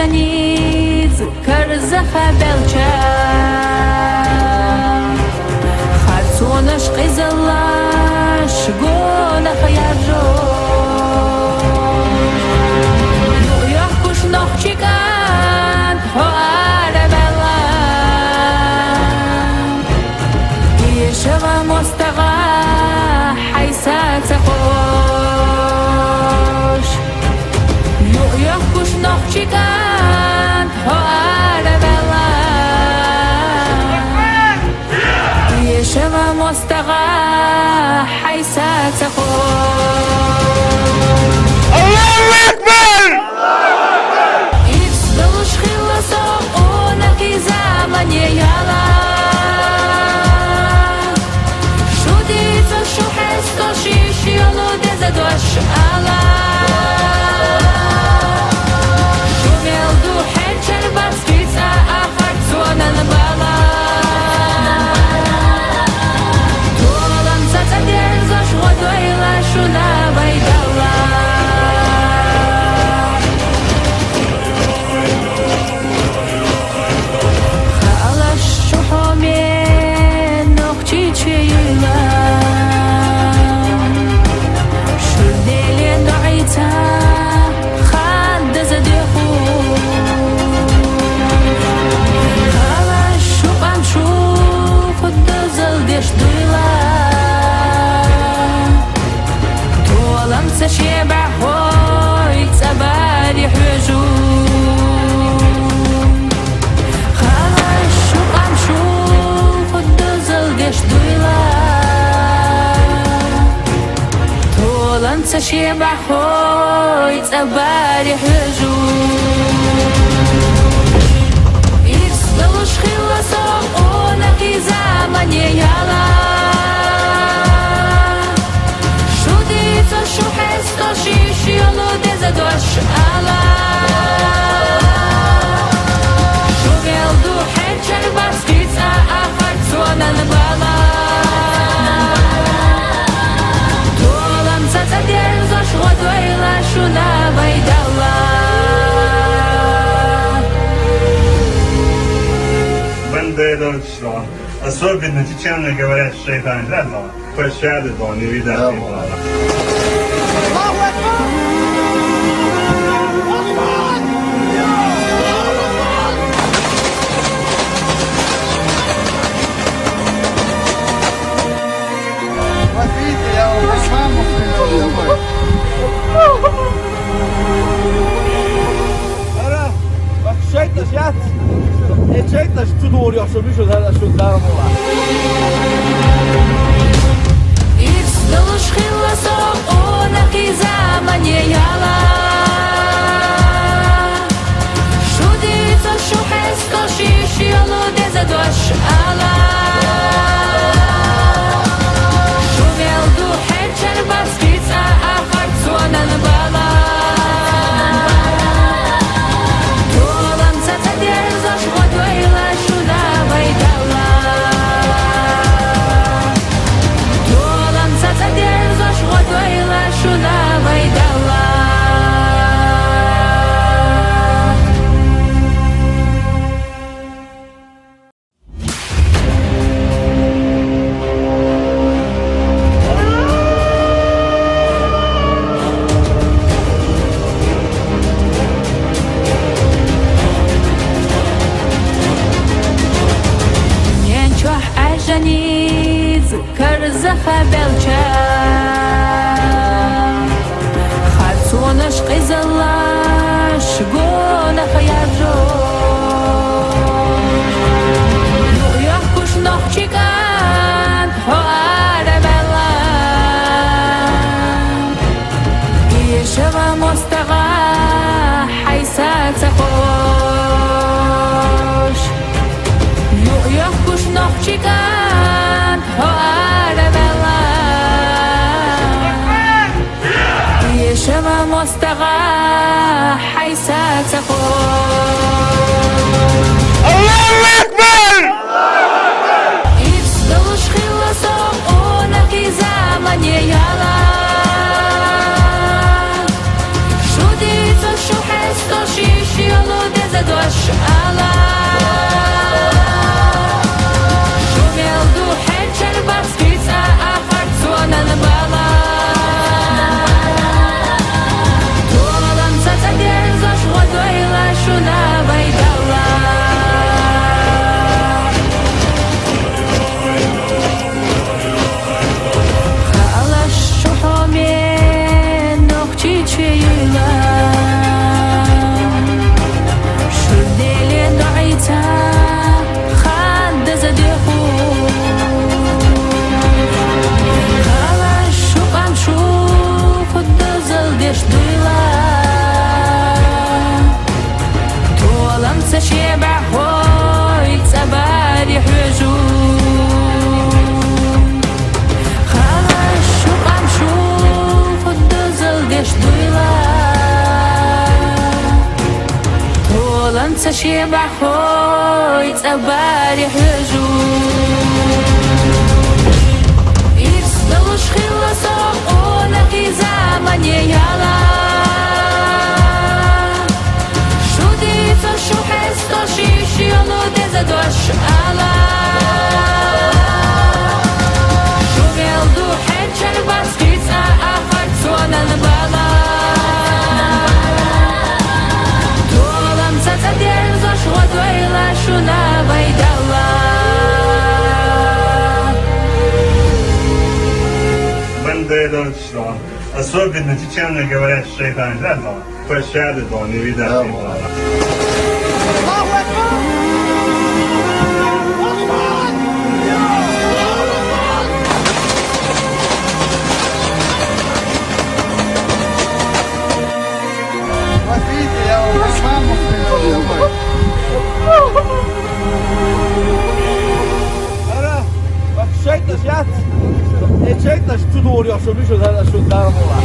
جنيز كرزخة بلشا خرسونش قزلاش قول خيارجو يحكوش نخشيكان هو عربلا يشغى مستغى حيسات خوش يحكوش نخشيكان هو عربلا يشغى مستغى حيسات خوش الله أكبر يفصلش خلصوا ونقي زمن يلا شو ديتو شو حستو شيش يلو دزدوش ألا شو ميلدو حنشر بسكيتا آخر زون البلا طولم ستدرزش غدويلا شو نبيد الله شبع خوي تباري حجوم خلاص شو عم شوف الدزل ديش دويلا طول انت شبع خوي تباري حجوم يفصلش خلصوا ونقي زمن يلا شو حستو شيش يلو دزدوش ألا شو قلدو حجر بسكيت آخر زون البلا طولم ستدرزش غدويلا شو نبيد الله Бандеровство. Особенно чеченцы говорят, что это английское. Пощады, то не видать. Çek de şu doğru yaşamış o da şu darma var. يفصلش خلصوا ونقي زمن يلا شو ديتو شو حستو شيش يلو دزدوش ألا شو ميلدو حجر بسكيت آخر زون البلا طولم ستدرزش غدويلا شو نبيد الله دزدوش ألا شوميل دو حنشر بسكيتا أخرت سونا البلا طولم ستدير زوش غدويلا شونا بيدلا خلاص شحومي نوختي تشيلا شديلي نعيتا خد زديخو خلاص شوقم شوف الدزل ديش ديلا طولم تشيبع خوي تباري حجو خلاص شوقم شوف الدزل ديش ديلا طولم تشيبع خوي تباري حجو يفصلوش خلصوا قولك زمني يلا شو ديتو شو حستو شيش يلو دزدوش ألا شو ميلدو حنشر بسكيتا أخرت سونا البلا طولم ستدير زوش غدويلا شونا بيدلا Бандера, особенно чеченцы говорят, что это английский, пощады, то не видят. Смотрите, я вам сам привел. Ara, bak çek taş yat. Çek taş şu doğru yaşamış o her şu darma var.